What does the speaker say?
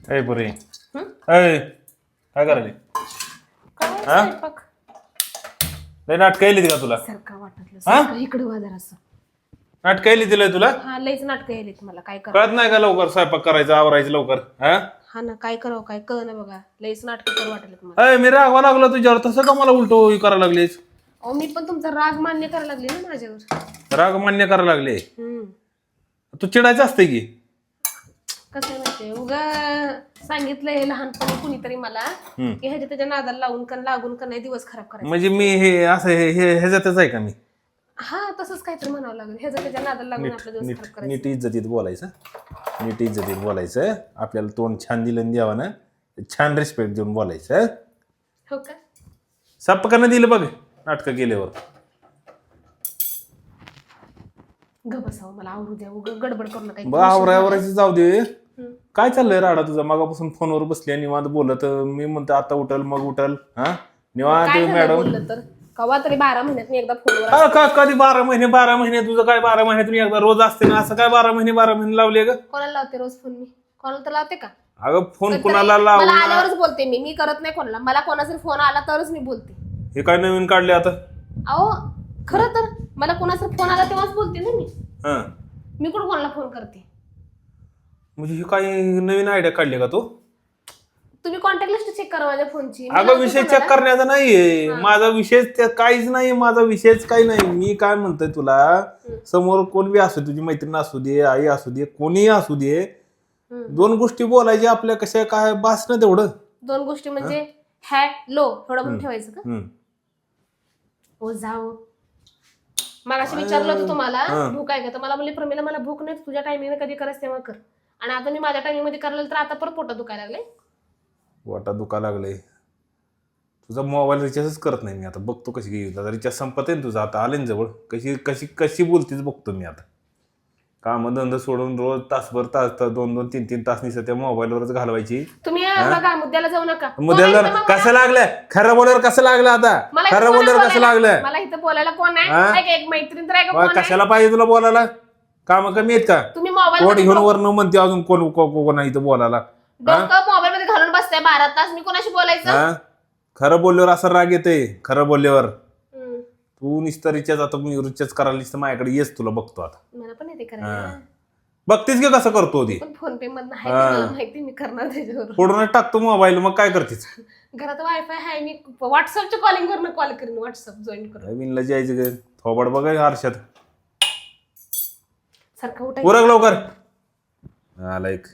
ए पुरी ए काय करायली हा लय नाटक येईल का तुला सारखा वाटलं इकडे बाजार असं नाटक येईल दिलंय तुला हा लयच नाटक येईल तुम्हाला काय कळत नाही का लवकर स्वयंपाक करायचा आवरायचं लवकर हा ना काय करावं काय कळ ना बघा लयच नाटक करू वाटलं तुम्हाला अय मी रागवा लागलो तुझ्यावर तसं का मला उलटो करायला लागलीस अहो मी पण तुमचा राग मान्य करायला लागले ना माझ्यावर राग मान्य करायला लागले तू चिडायचं असते की कसं आहे माहितीये उगा सांगितलंय हे लहानपणी कुणीतरी मला की ह्याच्या त्याच्या नादाला लागून का नाही दिवस खराब करायचा म्हणजे मी हे असं हे ह्याच्यातच आहे का मी हा तसंच काहीतरी म्हणावं लागेल ह्याच्या त्याच्या नादाला लागून आपला दिवस खराब करायचा नीट इज्जतीत बोलायचं नीट इज्जतीत बोलायचं आपल्याला तोंड छान दिलं द्यावं ना छान रिस्पेक्ट देऊन बोलायचं हो का सपकानं दिलं बघ नाटकं केल्यावर बसावं मला आवरू द्या उगा गडबड करू नका बघ आवरायची जाऊ दे काय चाललंय राडा तुझा मागापासून फोनवर बसली निवांत बोलत मी म्हणतो आता उठल मग उठल हा निवांत मॅडम बोललं तर कवा तरी 12 महिन्यात मी एकदा फोनवर कधी 12 महिने तुझं काय 12 महिन्यातून एकदा रोज असते ना असं काय 12 महिने लावले ग कोणाला लावते रोज फोन मी कोणाला तर लावते का अगं फोन कुणाला लावू मला आल्यावरच बोलते मी करत नाही कोणाला मला कोणाचा फोन आला तरच मी बोलते हे काय नवीन काढले आता अहो खरं तर मला कोणाचा फोन आला तेव्हाच बोलते ना हा मी कुठं कोणाला फोन करते म्हणजे हे काय नवीन आयडिया काढली का तू तुम्ही कॉन्टॅक्ट लिस्ट चेक करा माझ्या फोनची अगं विषय चेक करण्याचा नाहीये माझा विषय काहीच नाही माझा विषयच काही नाही मी काय म्हणतोय तुला समोर कोण बी असू तुझी मैत्रीण असू दे आई असू दे कोणीही असू दे दोन गोष्टी बोलायच्या आपल्या कशा काय बास ना तेवढं दोन गोष्टी म्हणजे हॅलो थोडं पण ठेवायचं का हो जाओ मगाशी विचारलं होतं तुम्हाला भूक आहे का तर मला बोलले प्रमिला मला भूक नाही तुझ्या टायमिंगने कधी करायचं तेव्हा कर आणि आता मी माझ्या टायमिंग मध्ये करायला तर आता परत पोटात दुखायला लागले पोटात दुखा लागले तुझा मोबाईल रिचार्जच करत नाही मी आता बघतो कशी घेईल आता रिचार्ज संपत आहे तुझा आता आले ना जवळ कशी कशी कशी बोलतीच बघतो मी आता काम धंदा सोडून रोज तासभर तास 2-2-3-3 तास निसत त्या मोबाईलवरच घालवायची तुम्ही बघा मुद्द्याला जाऊ नका मुद्द्याला कसं लागलं खरं बोलावर कसं लागलं आता खरं बोलावर कसं लागलं मला इथं बोलायला कोण आहे एक मैत्रीण तर आहे का कशाला पाहिजे तुला बोलायला काम कमी आहेत का तुम्ही मोबाईल कोण घेऊन वरनं म्हणते अजून कोण इथं बोलायला मोबाईल मध्ये घालून बसताय 12 तास मी कोणाशी बोलायचं खरं बोलल्यावर असं राग येते खरं बोलल्यावर तू नुसतं रिचार्ज आता मी रिचार्ज करायला नुसतं माझ्याकडे येस तुला बघतो आता मला पण येते करायला बघतीस की कसं करतो ती पण फोन पे मधनं आहे मला माहिती मी करणार त्याच्यावर फोडूनच टाकतो मोबाईल मग काय करतेस घरात वायफाय आहे मी व्हॉट्सअपच्या कॉलिंग वरनं कॉल करीन व्हॉट्सअप जॉईन करून विनला जायचं थोबाड बघा आरशात सारखं उठायचं उरक लवकर आला एक